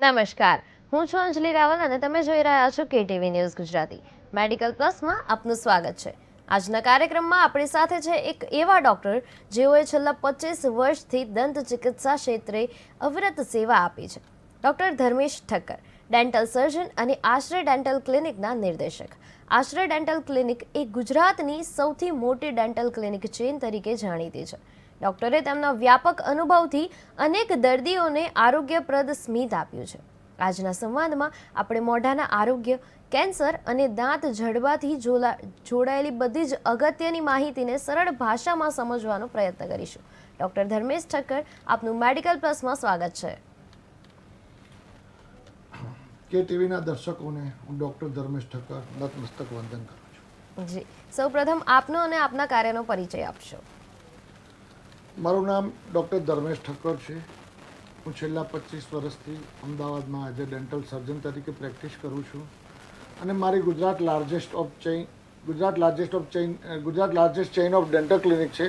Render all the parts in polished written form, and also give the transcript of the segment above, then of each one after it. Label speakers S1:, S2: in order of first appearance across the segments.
S1: નમસ્કાર, હું છું અંજલિ રાવલ અને તમે જોઈ રહ્યા છો કેટીવી ન્યૂઝ ગુજરાતી. મેડિકલ પ્લસમાં આપનું સ્વાગત છે. આજના કાર્યક્રમમાં આપણી સાથે છે એક એવા ડોક્ટર જેઓએ છેલ્લા 25 વર્ષથી દંત ચિકિત્સા ક્ષેત્રે અવિરત સેવા આપી છે. ડોક્ટર ધર્મેશ ઠક્કર, ડેન્ટલ સર્જન અને આશ્રય ડેન્ટલ ક્લિનિકના નિર્દેશક. આશ્રય ડેન્ટલ ક્લિનિક એ ગુજરાતની સૌથી મોટી ડેન્ટલ ક્લિનિક ચેઇન તરીકે જાણીતી છે. ડોક્ટરે તેમના વ્યાપક અનુભવથી અનેક દર્દીઓને આરોગ્યપ્રદ સ્મિત આપ્યું છે. આજના સંવાદમાં આપણે મોઢાના આરોગ્ય, કેન્સર અને દાંત જડબાથી જોડાયેલી બધી જ અગત્યની માહિતીને સરળ ભાષામાં સમજવાનો પ્રયત્ન કરીશું. ડોક્ટર ધર્મેશ ઠક્કર, આપનું મેડિકલ પ્લસમાં સ્વાગત છે.
S2: કે ટીવીના દર્શકોને હું ડૉક્ટર ધર્મેશ ઠક્કર નતમસ્તક વંદન કરું છું.
S1: જી, સૌપ્રથમ આપનો અને આપના કાર્યનો પરિચય આપશો.
S2: મારું નામ ડૉક્ટર ધર્મેશ ઠક્કર છે. હું છેલ્લા 25 વર્ષથી અમદાવાદમાં એઝ એ ડેન્ટલ સર્જન તરીકે પ્રેક્ટિસ કરું છું અને મારી Gujarat largest chain of dental clinic છે.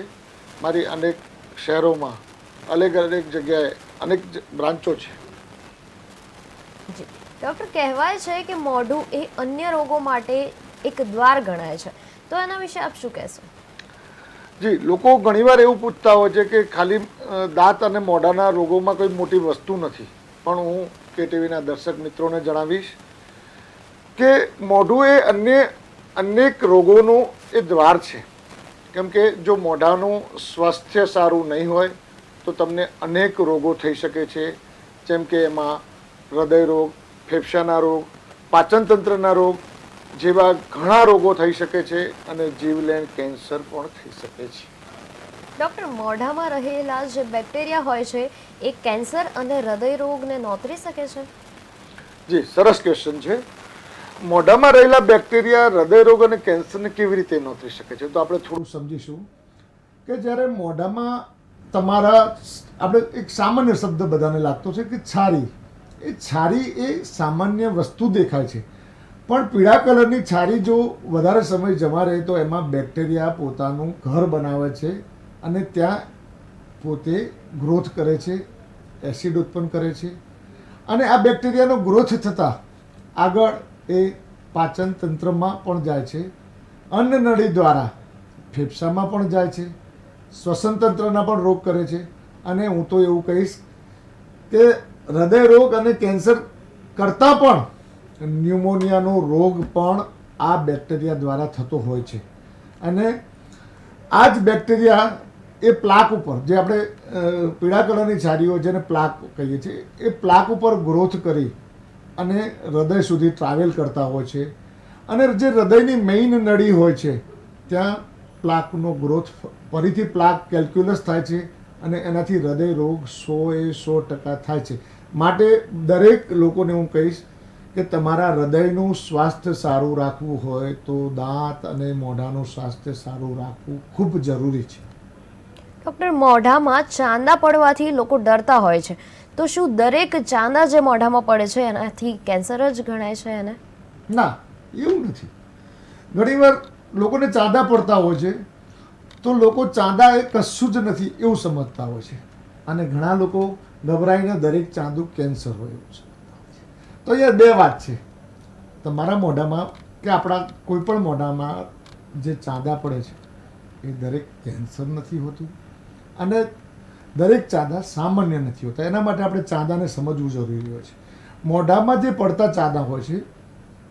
S2: મારી અનેક શહેરોમાં અનેક જગ્યાએ અનેક બ્રાન્ચો છે.
S1: જી ડૉક્ટર, કહેવાય છે કે મોઢું એ અન્ય રોગો માટે એક દ્વાર ગણાય છે, તો એના વિશે આપ શું કહેશો?
S2: જી, લોકો ઘણીવાર એવું પૂછતા હોય છે કે ખાલી દાંત અને મોઢાના રોગોમાં કોઈ મોટી વસ્તુ નથી, પણ હું કેટીવીના દર્શક મિત્રોને જણાવીશ કે મોઢું એ અનેક રોગોનું એ દ્વાર છે. કેમ કે જો મોઢાનું સ્વાસ્થ્ય સારું નહીં હોય તો તમને અનેક રોગો થઈ શકે છે, જેમ કે એમાં હૃદય રોગ, ફેફસાના રોગ, પાચનતંત્રના રોગ જેવા ઘણા રોગો થઈ શકે છે અને જીવલેણ કેન્સર પણ થઈ શકે છે.
S1: ડૉક્ટર, મોઢામાં રહેલા જે બેક્ટેરિયા હોય છે એ કેન્સર અને હૃદય રોગને નોતરી શકે છે?
S2: જી, સરસ ક્વેશ્ચન છે. મોઢામાં રહેલા બેક્ટેરિયા હૃદય રોગ અને કેન્સરને કેવી રીતે નોતરી શકે છે, તો આપણે થોડું સમજીશું કે જ્યારે મોઢામાં તમારા આપણે એક સામાન્ય શબ્દ બધાને લાગતો છે કે છારી. એ છારી એ સામાન્ય વસ્તુ દેખાય છે, પણ પીળા કલરની છારી જો વધારે સમય જમા રહે તો એમાં બેક્ટેરિયા પોતાનું ઘર બનાવે છે અને ત્યાં પોતે ગ્રોથ કરે છે, એસિડ ઉત્પન્ન કરે છે અને આ બેક્ટેરિયાનો ગ્રોથ થતાં આગળ એ પાચન તંત્રમાં પણ જાય છે, અન્નનળી દ્વારા ફેફસામાં પણ જાય છે, શ્વસન તંત્રના પણ રોગ કરે છે અને હું તો એવું કહીશ કે હૃદય રોગ અને કેન્સર કરતાં પણ ન્યુમોનિયાનો રોગ પણ આ બેક્ટેરિયા દ્વારા થતો હોય છે. અને આ જ બેક્ટેરિયા એ પ્લાક ઉપર, જે આપણે પીળા કલરની છારીઓ જેને પ્લાક કહીએ છીએ, એ પ્લાક ઉપર ગ્રોથ કરી અને હૃદય સુધી ટ્રાવેલ કરતા હોય છે અને જે હૃદયની મેઇન નળી હોય છે ત્યાં પ્લાકનો ગ્રોથ, ફરીથી પ્લાક કેલ્ક્યુલસ થાય છે અને એનાથી હૃદય રોગ 100% થાય છે. માટે દરેક લોકોને હું કહીશ કે તમારા હૃદયનું સ્વાસ્થ્ય સારું રાખવું હોય તો દાંત અને મોઢાનું સ્વાસ્થ્ય સારું રાખવું ખૂબ જરૂરી છે.
S1: ડૉક્ટર, મોઢામાં ચાંદા પડવાથી લોકો ડરતા હોય છે, તો શું દરેક ચાંદા જે મોઢામાં પડે છે એનાથી કેન્સર જ ગણાય છે એને?
S2: ના, એવું નથી. ઘણીવાર લોકોને ચાંદા પડતા હોય છે તો લોકો ચાંદા એ કશું જ નથી એવું સમજતા હોય છે અને ઘણા લોકો ગભરાઈને દરેક ચાંદું કેન્સર હોય એવું છે. તો અહીંયા બે વાત છે. તમારા મોઢામાં કે આપણા કોઈ પણ મોઢામાં જે ચાંદા પડે છે એ દરેક કેન્સર નથી હોતું અને દરેક ચાંદા સામાન્ય નથી હોતા. એના માટે આપણે ચાંદાને સમજવું જરૂરી હોય છે. મોઢામાં જે પડતા ચાંદા હોય છે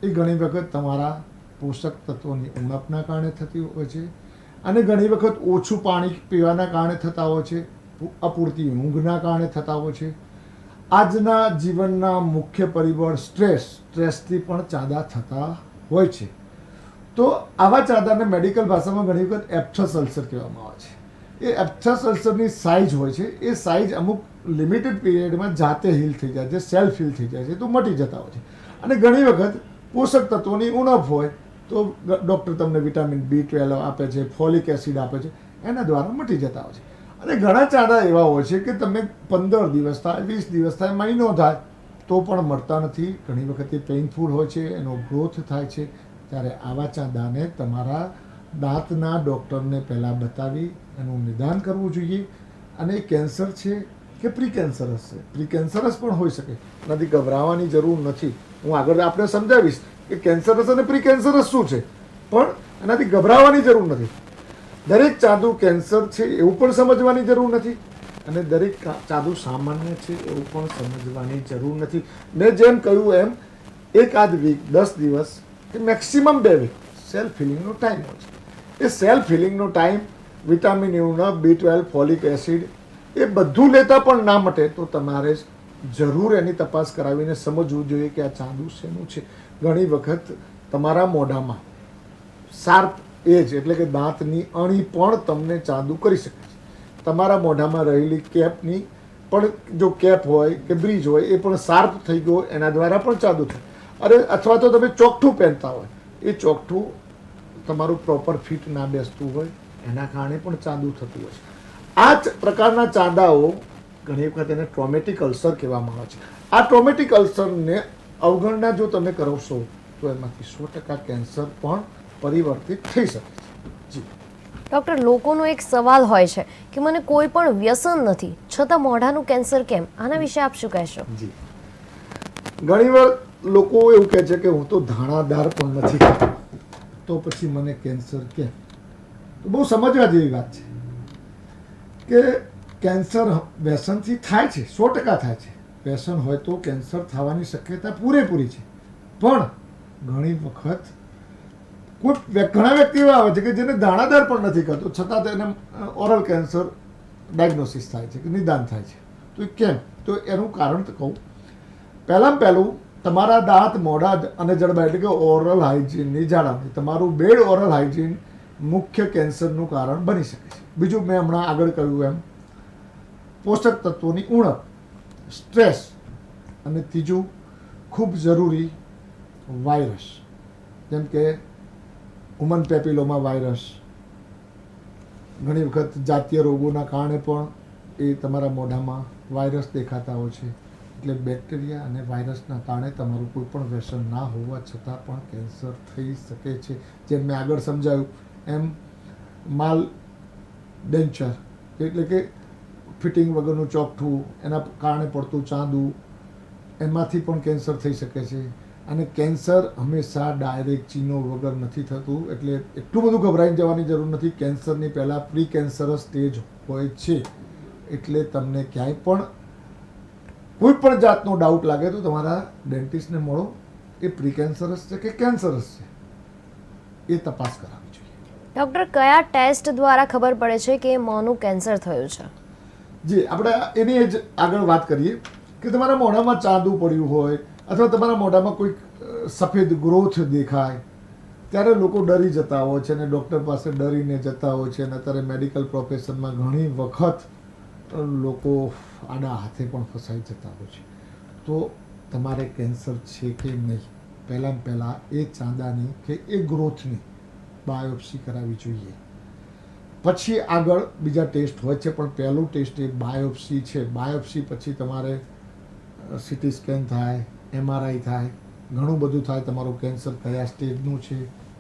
S2: એ ઘણી વખત તમારા પોષક તત્વોની ઉણપના કારણે થતી હોય છે અને ઘણી વખત ઓછું પાણી પીવાના કારણે થતા હોય છે, અપૂરતી ઊંઘના કારણે થતા હોય છે. આજના જીવનના મુખ્ય પરિબળ સ્ટ્રેસથી પણ ચાંદા થતા હોય છે. તો આવા ચાંદાને મેડિકલ ભાષામાં ઘણી વખત એપ્થસ અલ્સર કહેવામાં આવે છે. એ એપ્થસ અલ્સરની સાઇઝ હોય છે, એ સાઇઝ અમુક લિમિટેડ પીરિયડમાં જાતે હીલ થઈ જાય છે, સેલ્ફ હીલ થઈ જાય છે, તો મટી જતા હોય છે. અને ઘણી વખત પોષક તત્વોની ઉણપ હોય તો ડૉક્ટર તમને વિટામિન B12 આપે છે, ફોલિક એસિડ આપે છે, એના દ્વારા મટી જતા હોય છે. અને ઘણા ચાંદા એવા હોય છે કે તમે 15 દિવસ થાય, 20 દિવસ થાય, મહિનો થાય તો પણ મળતા નથી. ઘણી વખત એ પેઇનફુલ હોય છે, એનો ગ્રોથ થાય છે. ત્યારે આવા ચાંદાને તમારા દાંતના ડૉક્ટરને પહેલાં બતાવી એનું નિદાન કરવું જોઈએ. અને કેન્સર છે કે પ્રી કેન્સરસ છે. પ્રી કેન્સરસ પણ હોઈ શકે, એનાથી ગભરાવાની જરૂર નથી. હું આગળ આપણે સમજાવીશ કે કેન્સરસ અને પ્રી કેન્સરસ શું છે, પણ એનાથી ગભરાવાની જરૂર નથી. દરેક ચાંદુ કેન્સર છે એવું પણ સમજવાની જરૂર નથી, અને દરેક ચાંદુ સામાન્ય છે એવું પણ સમજવાની જરૂર નથી. મેં જેમ કહ્યું એમ એકાદ વીક, 10 દિવસ કે મેક્સિમમ 2 વીક સેલ્ફ હિલિંગનો ટાઈમ હોય છે. એ સેલ્ફ હિલિંગનો ટાઈમ વિટામિન યુના B12, ફોલિક એસિડ એ બધું લેતા પણ ના મટે તો તમારે જરૂર એની તપાસ કરાવીને સમજવું જોઈએ કે આ ચાંદુ શેનું છે. ઘણી વખત તમારા મોઢામાં શાર્પ એજ એટલે કે દાંતની અણી પણ તમને ચાંદુ કરી શકે છે. તમારા મોઢામાં રહેલી કેપની પણ જો કેપ હોય કે બ્રિજ હોય એ પણ શાર્પ થઈ ગયો એના દ્વારા પણ ચાંદુ થાય. અથવા તો તમે ચોકઠું પહેરતા હોય, એ ચોકઠું તમારું પ્રોપર ફિટ ના બેસતું હોય એના કારણે પણ ચાંદુ થતું હોય છે. આ જ પ્રકારના ચાંદાઓ ઘણી વખત એને ટ્રોમેટિક અલ્સર કહેવામાં આવે છે. આ ટ્રોમેટિક અલ્સરને અવગણના જો તમે કરશો તો એમાંથી 100% કેન્સર પણ પરિવર્તિત થઈ શકે છે. જી
S1: ડૉક્ટર, લોકોનો એક સવાલ હોય છે કે મને કોઈ પણ વ્યસન નથી છતાં મોઢાનું કેન્સર કેમ? આના વિશે આપ શું કહેશો?
S2: જી, ઘણીવાર લોકો એવું કહે છે કે હું તો ધાણાદાર પણ નથી ખાતો તો પછી મને કેન્સર કેમ? તો બહુ સમજવા જેવી વાત છે કે કેન્સર વ્યસનથી થાય છે, 100% થાય છે. વ્યસન હોય તો કેન્સર થવાની શક્યતા પૂરેપૂરી છે. પણ ઘણી વખત ઘણા વ્યક્તિ એવા આવે છે કે જેને દાણાદાર પણ નથી કરતો છતાં તેને ઓરલ કેન્સર ડાયગ્નોસિસ થાય છે કે નિદાન થાય છે. તો એ કેમ? તો એનું કારણ તો કહું. પહેલું તમારા દાંત, મોઢા અને જડબા એટલે કે ઓરલ હાઇજીનની જાળવણી. તમારું બેડ ઓરલ હાઇજીન મુખ્ય કેન્સરનું કારણ બની શકે છે. બીજું, મેં હમણાં આગળ કહ્યું એમ પોષક તત્વોની ઉણપ, સ્ટ્રેસ, અને ત્રીજું ખૂબ જરૂરી વાયરસ, જેમ કે હ્યુમન પેપિલોમા વાયરસ. ઘણી વખત જાતીય રોગોના કારણે પણ એ તમારા મોઢામાં વાયરસ દેખાતા હોય છે. એટલે બેક્ટેરિયા અને વાયરસના કારણે તમારું કોઈ પણ વ્યસન ના હોવા છતાં પણ કેન્સર થઈ શકે છે. જેમ મેં આગળ સમજાવ્યું એમ માલ ડેન્ચર એટલે કે ફિટિંગ વગરનું ચોકઠું, એના કારણે પડતું ચાંદુ, એમાંથી પણ કેન્સર થઈ શકે છે. અને કેન્સર હંમેશા ડાયરેક્ટ ચીનો વગર નથી થતું, એટલે એટલું બધું ગભરાઈ જવાની જરૂર નથી. કેન્સરની પહેલાં પ્રી કેન્સરસ સ્ટેજ હોય છે. એટલે તમને ક્યાંય પણ કોઈ પણ જાતનો ડાઉટ લાગે તો તમારા ડેન્ટિસ્ટને મળો. એ પ્રી કેન્સરસ છે કે કેન્સરસ છે એ તપાસ કરાવવી જોઈએ.
S1: ડૉક્ટર, કયા ટેસ્ટ દ્વારા ખબર પડે છે કે મોંનું કેન્સર થયું છે?
S2: જી, આપણે એની જ આગળ વાત કરીએ કે તમારા મોઢામાં ચાંદુ પડ્યું હોય અથવા તમારા મોઢામાં કોઈ સફેદ ગ્રોથ દેખાય ત્યારે લોકો ડરી જતા હોય છે અને ડૉક્ટર પાસે ડરીને જતા હોય છે. અને અત્યારે મેડિકલ પ્રોફેશનમાં ઘણી વખત લોકો આડા હાથે પણ ફસાઈ જતા હોય છે. તો તમારે કેન્સર છે કે નહીં, પહેલાં એ ચાંદાની કે એ ગ્રોથની બાયોપ્સી કરાવવી જોઈએ. પછી આગળ બીજા ટેસ્ટ હોય છે, પણ પહેલું ટેસ્ટ એ બાયોપ્સી છે. બાયોપ્સી પછી તમારે સીટી સ્કેન થાય, MRI થાય, ઘણું બધું થાય. તમારું કેન્સર કયા સ્ટેજનું છે,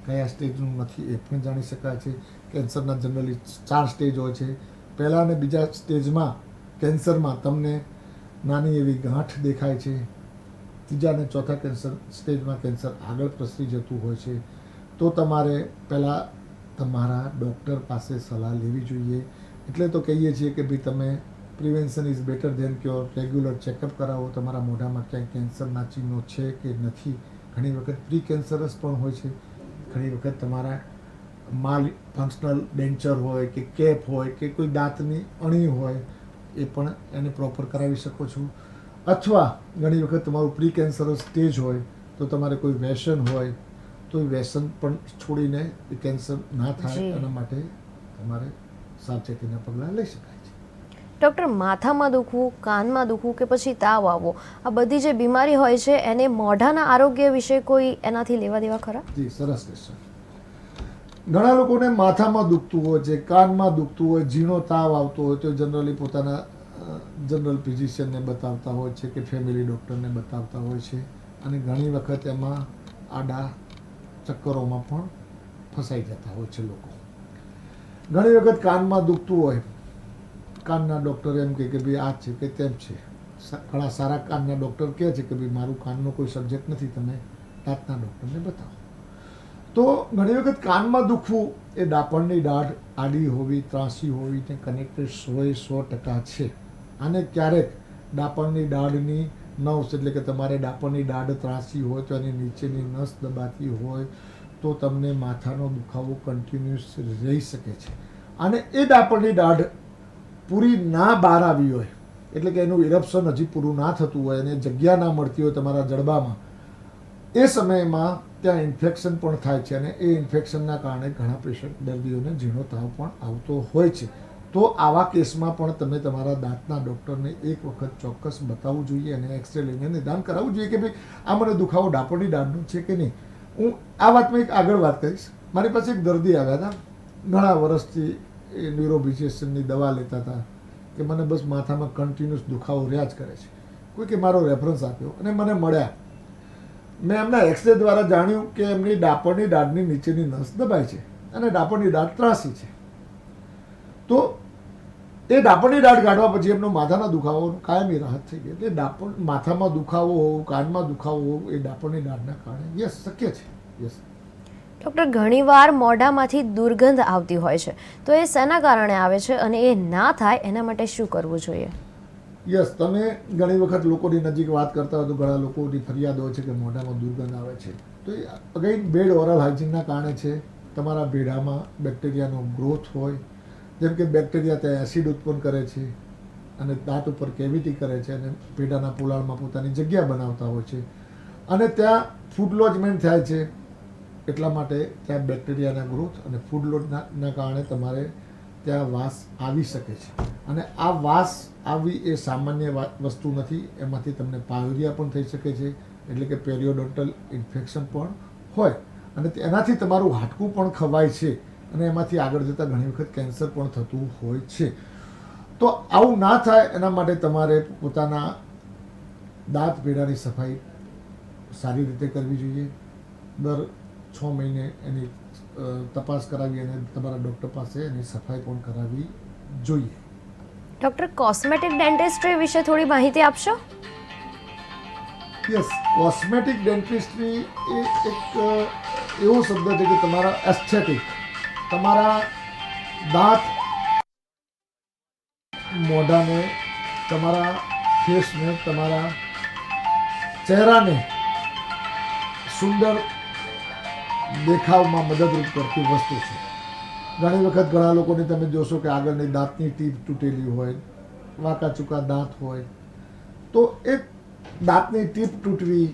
S2: કયા સ્ટેજનું નથી એ પણ જાણી શકાય છે. કેન્સરના જનરલી 4 સ્ટેજ હોય છે. પહેલા અને બીજા સ્ટેજમાં કેન્સરમાં તમને નાની એવી ગાંઠ દેખાય છે. ત્રીજા અને ચોથા સ્ટેજમાં કેન્સર આગળ પ્રસરી જતું હોય છે. તો તમારે પહેલાં તમારા ડૉક્ટર પાસે સલાહ લેવી જોઈએ. એટલે તો કહીએ છીએ કે ભાઈ તમે prevention is better than cure. Regular checkup કરાવો. તમારા મોઢામાં ક્યાંય કેન્સરના ચિહ્નો છે કે નથી. ઘણી વખત પ્રી કેન્સરસ પણ હોય છે. ઘણી વખત તમારા માલ ફંક્શનલ ડેન્ચર હોય કે કેપ હોય કે કોઈ દાંતની અણી હોય એ પણ એને પ્રોપર કરાવી શકો છો. અથવા ઘણી વખત તમારું પ્રી કેન્સરસ સ્ટેજ હોય તો તમારે કોઈ વ્યસન હોય તો એ વ્યસન પણ છોડીને એ કેન્સર ના થાય એના માટે તમારે સાવચેતીના પગલાં લઈ શકાય છે.
S1: ડૉક્ટર, માથામાં દુખવું, કાનમાં દુખવું કે પછી તાવ આવવો, આ બધી જે બીમારી હોય છે એને મોઢાના આરોગ્ય વિશે કોઈ એનાથી લેવા દેવા ખરા?
S2: જી, સરસ ક્વેશ્ચન. ઘણા લોકોને માથામાં દુખતું હોય છે, કાનમાં દુખતું હોય, ઝીણો તાવ આવતો હોય તો જનરલી પોતાના જનરલ ફિઝિશિયનને બતાવતા હોય છે કે ફેમિલી ડૉક્ટરને બતાવતા હોય છે. અને ઘણી વખત એમાં આડા ચક્કરોમાં પણ ફસાઈ જતા હોય છે લોકો. ઘણી વખત કાનમાં દુખતું હોય કાનના ડૉક્ટર એમ કહે કે ભાઈ આ છે કે તેમ છે. ઘણા સારા કાનના ડૉક્ટર કહે છે કે ભાઈ મારું કાનનો કોઈ સબ્જેક્ટ નથી, તમે દાંતના ડૉક્ટરને બતાવો. તો ઘણી વખત કાનમાં દુખવું એ ડાપણની દાઢ આડી હોવી, ત્રાંસી હોવી ને કનેક્ટેડ 100% છે. આને ક્યારેક ડાપણની દાઢની નસ એટલે કે તમારે ડાપણની દાઢ ત્રાંસી હોય તો એની નીચેની નસ દબાતી હોય તો તમને માથાનો દુખાવો કન્ટિન્યુઅસ રહી શકે છે. અને એ ડાપણની દાઢ પૂરી ના બહાર આવી હોય એટલે કે એનું ઇરપ્શન હજી પૂરું ના થતું હોય અને જગ્યા ના મળતી હોય તમારા જડબામાં, એ સમયમાં ત્યાં ઇન્ફેક્શન પણ થાય છે અને એ ઇન્ફેક્શનના કારણે ઘણા પેશન્ટ દર્દીઓને ઝીણો તાવ પણ આવતો હોય છે. તો આવા કેસમાં પણ તમે તમારા દાંતના ડૉક્ટરને એક વખત ચોક્કસ બતાવવું જોઈએ અને એક્સરે લઈને નિદાન કરાવવું જોઈએ કે ભાઈ આ મને દુખાવો ડાપણની દાઢનો છે કે નહીં. હું આ વાતમાં એક આગળ વાત કરીશ. મારી પાસે એક દર્દી આવ્યા હતા, ઘણા વર્ષથી એ ન્યુરોબિઝેશનની દવા લેતા હતા કે મને બસ માથામાં કન્ટિન્યુઅસ દુખાવો રહ્યા જ કરે છે. કોઈકે મારો રેફરન્સ આપ્યો અને મને મળ્યા. મેં એમના એક્સરે દ્વારા જાણ્યું કે એમની ડાપણની દાઢની નીચેની નસ દબાય છે અને ડાપણની દાઢ ત્રાસી છે. તો એ ડાપણની દાઢ કાઢવા પછી એમનો માથાના દુખાવો કાયમી રાહત થઈ ગઈ. એટલે માથામાં દુખાવો હોવો, કાનમાં દુખાવો હોવો એ ડાપણની દાઢના કારણે યસ શક્ય છે. યસ
S1: ડૉક્ટર, ઘણીવાર મોઢામાંથી દુર્ગંધ આવતી હોય છે, તો એ શેના કારણે આવે છે અને એ ના થાય એના માટે શું કરવું જોઈએ?
S2: યસ, તમે ઘણી વખત લોકોની નજીક વાત કરતા હોય તો ઘણા લોકોની ફરિયાદ હોય છે કે મોઢામાં દુર્ગંધ આવે છે. તો એ અગેઇન બેડ ઓરલ હાઇજીનના કારણે છે. તમારા ભેડામાં બેક્ટેરિયાનો ગ્રોથ હોય, જેમ કે બેક્ટેરિયા ત્યાં એસિડ ઉત્પન્ન કરે છે અને દાંત ઉપર કેવિટી કરે છે અને ભેડાના પોલાળમાં પોતાની જગ્યા બનાવતા હોય છે અને ત્યાં ફૂડ લોજમેન્ટ થાય છે. એટલા માટે ત્યાં બેક્ટેરિયાના ગ્રોથ અને ફૂડ લોજના કારણે તમારે ત્યાં વાસ આવી શકે છે. અને આ વાસ આવી એ સામાન્ય વસ્તુ નથી. એમાંથી તમને પાયુરિયા પણ થઈ શકે છે, એટલે કે પેરિયોડોન્ટલ ઇન્ફેક્શન પણ હોય અને એનાથી તમારું હાડકું પણ ખવાય છે અને એમાંથી આગળ જતાં ઘણી વખત કેન્સર પણ થતું હોય છે. તો આવું ના થાય એના માટે તમારે પોતાના દાંત ભેડાની સફાઈ સારી રીતે કરવી જોઈએ. દર 6 મહિને એની તપાસ કરાવી અને તમારા ડૉક્ટર પાસે એની સફાઈ પણ કરાવવી જોઈએ.
S1: ડૉક્ટર, કોસ્મેટિક ડેન્ટિસ્ટ્રી વિશે થોડી માહિતી આપશો?
S2: યસ, કોસ્મેટિક ડેન્ટિસ્ટ્રી એ એક એવો શબ્દ છે કે તમારા એસ્થેટિક, તમારા દાંત, મોઢાને, તમારા ફેસને, તમારા ચહેરાને સુંદર દેખાવમાં મદદરૂપ કરતી વસ્તુ છે. ઘણી વખત ઘણા લોકોને તમે જોશો કે આગળની દાંતની ટીપ તૂટેલી હોય, વાંકા ચૂકા દાંત હોય, તો એ દાંતની ટીપ તૂટવી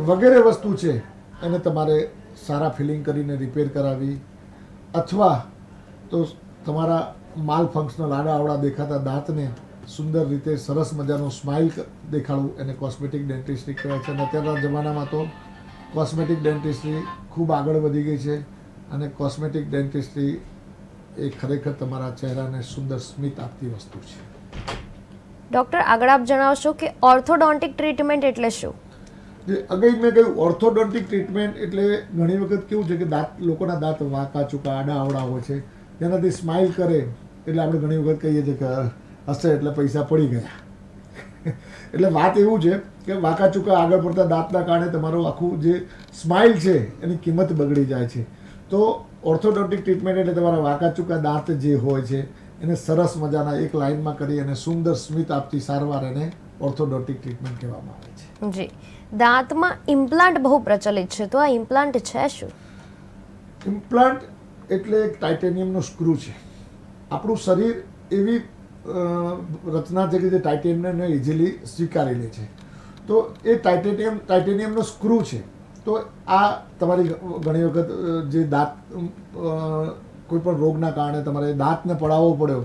S2: વગેરે વસ્તુ છે એને તમારે સારા ફિલિંગ કરીને રિપેર કરાવી, અથવા તો તમારા માલ ફંક્શનલ આડાઅવળા દેખાતા દાંતને સુંદર રીતે સરસ મજાનું સ્માઇલ દેખાડવું, એને કોસ્મેટિક ડેન્ટિસ્ટ્રી કહેવાય છે. અને અત્યારના જમાનામાં તો કોસ્મેટિક ડેન્ટિસ્ટ્રી ખૂબ આગળ વધી ગઈ છે અને કોસ્મેટિક ડેન્ટિસ્ટ્રી એ ખરેખર તમારા ચહેરાને સુંદર સ્મિત આપતી વસ્તુ છે.
S1: ડૉક્ટર, આગળ આપ જણાવશો કે ઓર્થોડોન્ટિક ટ્રીટમેન્ટ એટલે શું?
S2: અગેઇન મેં કહ્યું, ઓર્થોડોન્ટિક ટ્રીટમેન્ટ એટલે ઘણી વખત કેવું છે કે લોકોના દાંત વાંકા ચૂકા આડાઅવળા હોય છે, તેનાથી સ્માઇલ કરે એટલે આપણે ઘણી વખત કહીએ છીએ કે હશે એટલે પૈસા પડી ગયા. એટલે વાત એવું છે કે વાંકા ચૂકા આગળ પડતા દાંતના કારણે તમારું આખું જે સ્માઇલ છે એની કિંમત બગડી જાય છે. તો ઓર્થોડોન્ટિક ટ્રીટમેન્ટ એટલે તમારા વાંકા ચૂકા દાંત જે હોય છે એને સરસ મજાના એક લાઇનમાં કરી અને સુંદર સ્મિત આપતી સારવાર એને ઓર્થોડોન્ટિક ટ્રીટમેન્ટ કહેવામાં આવે છે.
S1: જી, દાંતમાં ઇમ્પ્લાન્ટ બહુ પ્રચલિત છે, તો આ ઇમ્પ્લાન્ટ છે શું?
S2: ઇમ્પ્લાન્ટ એટલે એક ટાઇટેનિયમનો સ્ક્રૂ છે. આપણું શરીર એવી રચના છે કે જે ટાઇટેનિયમને ઇઝીલી સ્વીકારી લે છે. તો એ ટાઇટેનિયમનો સ્ક્રૂ છે. તો આ તમારી ઘણી વખત જે દાંત કોઈ પણ રોગના કારણે તમારે દાંતને પડાવવો પડ્યો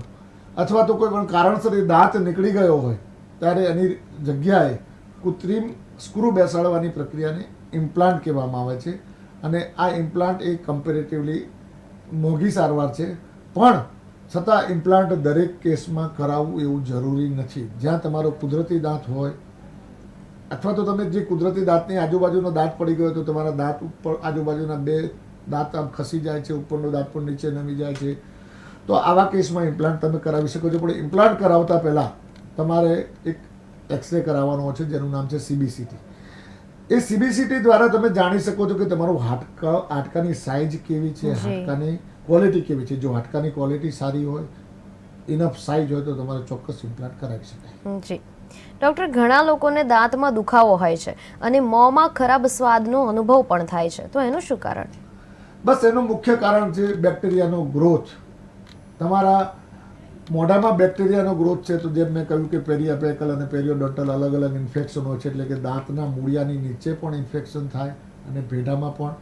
S2: અથવા તો કોઈ પણ કારણસર એ દાંત નીકળી ગયો હોય ત્યારે એની જગ્યાએ કૃત્રિમ સ્ક્રૂ બેસાડવાની પ્રક્રિયાને ઇમ્પ્લાન્ટ કહેવામાં આવે છે. અને આ ઇમ્પ્લાન્ટ એ કમ્પેરેટિવલી મોંઘી સારવાર છે, પણ છતાં ઇમ્પ્લાન્ટ દરેક કેસમાં કરાવવું એવું જરૂરી નથી. જ્યાં તમારો કુદરતી દાંત હોય અથવા તો તમે જે કુદરતી દાંતની આજુબાજુનો દાંત પડી ગયો તો તમારા દાંત ઉપર આજુબાજુના 2 દાંત આમ ખસી જાય છે, ઉપરનો દાંત પણ નીચે નમી જાય છે, તો આવા કેસમાં ઇમ્પ્લાન્ટ તમે કરાવી શકો છો, પણ ઇમ્પ્લાન્ટ કરાવતા પહેલાં તમારે એક એક્સરે કરાવવાનો છે જેનું નામ છે CBCT. એ CBCT દ્વારા તમે જાણી શકો છો કે તમારું હાડકાની સાઇઝ કેવી છે,
S1: જી.
S2: હાડકાની ક્વોલિટી કેવી છે. જો હાડકાની ક્વોલિટી સારી હોય, ઇનફ સાઇઝ હોય તો તમારે ચોક્કસ ઇમ્પ્લાન્ટ કરાવી શકાય.
S1: જી ડૉક્ટર, ઘણા લોકોને દાંતમાં દુખાવો હોય છે અને મોંમાં ખરાબ સ્વાદનો અનુભવ પણ થાય છે, તો એનું શું કારણ?
S2: બસ એનું મુખ્ય કારણ છે બેક્ટેરિયાનો ગ્રોથ. તમારા મોઢામાં બેક્ટેરિયાનો ગ્રોથ છે, તો જેમ મેં કહ્યું કે પેરિયાપેકલ અને પેરિયોડોન્ટલ અલગ અલગ ઇન્ફેક્શન હોય છે, એટલે કે દાંતના મૂળિયાની નીચે પણ ઇન્ફેક્શન થાય અને ભેઢામાં પણ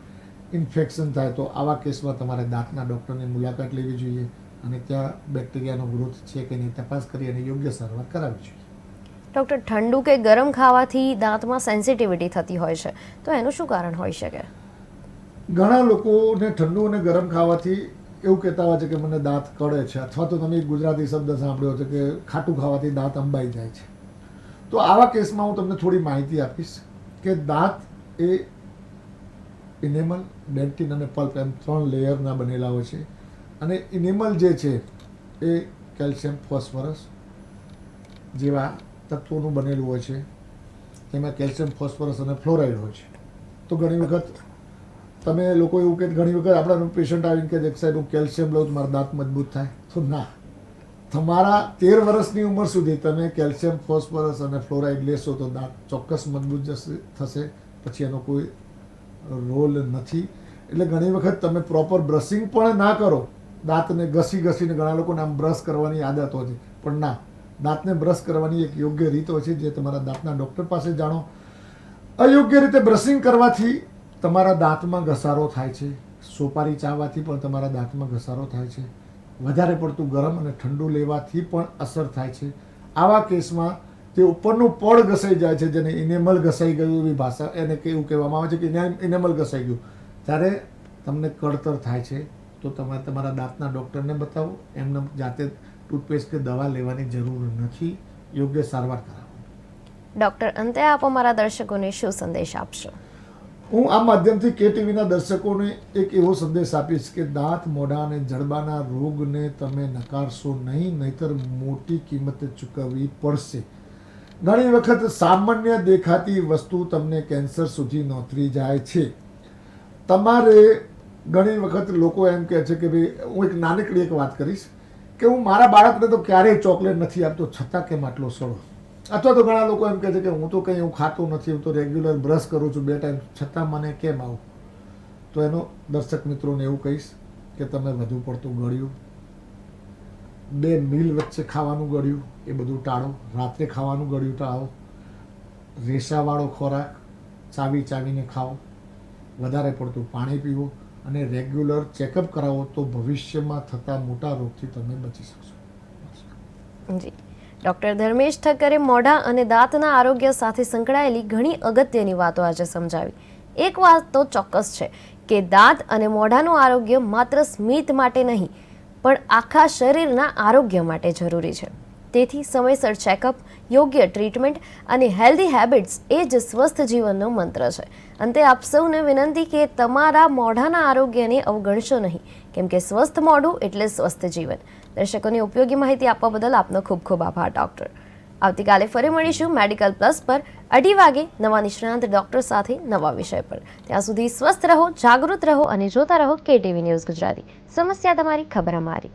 S2: ઇન્ફેક્શન થાય. તો આવા કેસમાં તમારે દાંતના ડૉક્ટરની મુલાકાત લેવી જોઈએ અને ત્યાં બેક્ટેરિયાનો ગ્રોથ છે કે નહીં તપાસ કરી અને યોગ્ય સારવાર કરાવવી જોઈએ.
S1: ડૉક્ટર, ઠંડુ કે ગરમ ખાવાથી દાંતમાં સેન્સિટિવિટી થતી હોય છે, તો એનું શું કારણ હોઈ શકે?
S2: ઘણા લોકોને ઠંડુ અને ગરમ ખાવાથી એવું કહેતા હોય છે કે મને દાંત કળે છે, અથવા તો તમે એક ગુજરાતી શબ્દ સાંભળ્યો છે કે ખાટું ખાવાથી દાંત અંબાઈ જાય છે. તો આવા કેસમાં હું તમને થોડી માહિતી આપીશ કે દાંત એ ઇનેમલ, ડેન્ટિન અને પલ્પ એમ 3 લેયરના બનેલા હોય છે. અને ઇનેમલ જે છે એ કેલ્શિયમ, ફોસ્ફરસ જેવા તત્વોનું બનેલું હોય છે. તેમાં કેલ્શિયમ, ફોસ્ફરસ અને ફ્લોરાઇડ હોય છે. તો ઘણી વખત તમે લોકો એવું કે ઘણી વખત આપણા પેશન્ટ આવીને કે સાહેબ હું કેલ્શિયમ લઉં તો મારા દાંત મજબૂત થાય. તો ના, તમારા 13 વર્ષની ઉંમર સુધી તમે કેલ્શિયમ, ફોસ્ફરસ અને ફ્લોરાઇડ લેશો તો દાંત ચોક્કસ મજબૂત થશે. પછી એનો કોઈ રોલ નથી. એટલે ઘણી વખત તમે પ્રોપર બ્રશિંગ પણ ના કરો, દાંતને ઘસીને ઘણા લોકોને આમ બ્રશ કરવાની આદત હોય છે, પણ ના, દાંતને બ્રશ કરવાની એક યોગ્ય રીત હોય છે જે તમારા દાંતના ડૉક્ટર પાસે જાણો. અયોગ્ય રીતે બ્રશિંગ કરવાથી તમારા દાંતમાં ઘસારો થાય છે. સોપારી ચાવવાથી પણ તમારા દાંતમાં ઘસારો થાય છે. વધારે પડતું ગરમ અને ઠંડુ લેવાથી પણ અસર થાય છે. આવા કેસમાં જે ઉપરનું પડ ઘસાઈ જાય છે, જેને ઇનેમલ ઘસાઈ ગયું એવી ભાષા એને એવું કહેવામાં આવે છે કે ઇનેમલ ઘસાઈ ગયું, ત્યારે તમને કળતર થાય છે. તો તમે તમારા દાંતના ડૉક્ટરને બતાવો. એમને જાતે ટૂથપેસ્ટ કે દવા લેવાની જરૂર નથી. યોગ્ય સારવાર કરાવો.
S1: ડૉક્ટર, અંતે આપ અમારા દર્શકોને શું સંદેશ આપશો?
S2: હું આ માધ્યમથી KTVના દર્શકોને એક એવો સંદેશ આપીશ કે દાંત, મોઢા અને જડબાના રોગને તમે નકારશો નહીં, નહીતર મોટી કિંમત ચૂકવવી પડશે. ઘણી વખત સામાન્ય દેખાતી વસ્તુ તમને કેન્સર સુધી નોતરી જાય છે. તમારે ઘણી વખત લોકો એમ કહે છે કે ભાઈ, હું એક નાનકડી એક વાત કરીશ કે હું મારા બાળકને તો ક્યારેય ચોકલેટ નથી આપતો, છતાં કેમ આટલો સડો? અથવા તો ઘણા લોકો એમ કહે છે કે હું તો કંઈ હું ખાતો નથી, હું તો રેગ્યુલર બ્રશ કરું છું 2 ટાઈમ, છતાં મને કેમ આવું? તો એનો દર્શક મિત્રોને એવું કહીશ કે તમે વધુ પડતું ગળ્યું, 2 મીલ વચ્ચે ખાવાનું ગળ્યું એ બધું ટાળો. રાત્રે ખાવાનું ગળ્યું ટાળો. રેસાવાળો ખોરાક ચાવીને ખાઓ. વધારે પડતું પાણી પીવો અને રેગ્યુલર ચેકઅપ કરાવો તો ભવિષ્યમાં થતા મોટા રોગથી તમે બચી શકશો.
S1: જી ડૉક્ટર ધર્મેશ ઠક્કરે મોઢા અને દાંતના આરોગ્ય સાથે સંકળાયેલી ઘણી અગત્યની વાતો આજે સમજાવી. એક વાત તો ચોક્કસ છે કે દાંત અને મોઢાનું આરોગ્ય માત્ર સ્મિત માટે નહીં પણ આખા શરીરના આરોગ્ય માટે જરૂરી છે. તેથી સમયસર ચેકઅપ, યોગ્ય ટ્રીટમેન્ટ અને હેલ્ધી હેબિટ્સ એ જ સ્વસ્થ જીવનનો મંત્ર છે. અંતે આપ સૌને વિનંતી કે તમારા મોઢાના આરોગ્યને અવગણશો નહીં, કેમ કે સ્વસ્થ મોઢું એટલે સ્વસ્થ જીવન. દર્શકોને ઉપયોગી માહિતી આપવા બદલ આપનો ખૂબ ખૂબ આભાર ડૉક્ટર. આવતીકાલે ફરી મળીશું મેડિકલ પ્લસ પર 2:30 વાગે નવા નિષ્ણાંત ડૉક્ટર સાથે નવા વિષય પર. ત્યાં સુધી સ્વસ્થ રહો, જાગૃત રહો અને જોતા રહો KTV ન્યૂઝ ગુજરાતી. સમસ્યા તમારી, ખબર અમારી.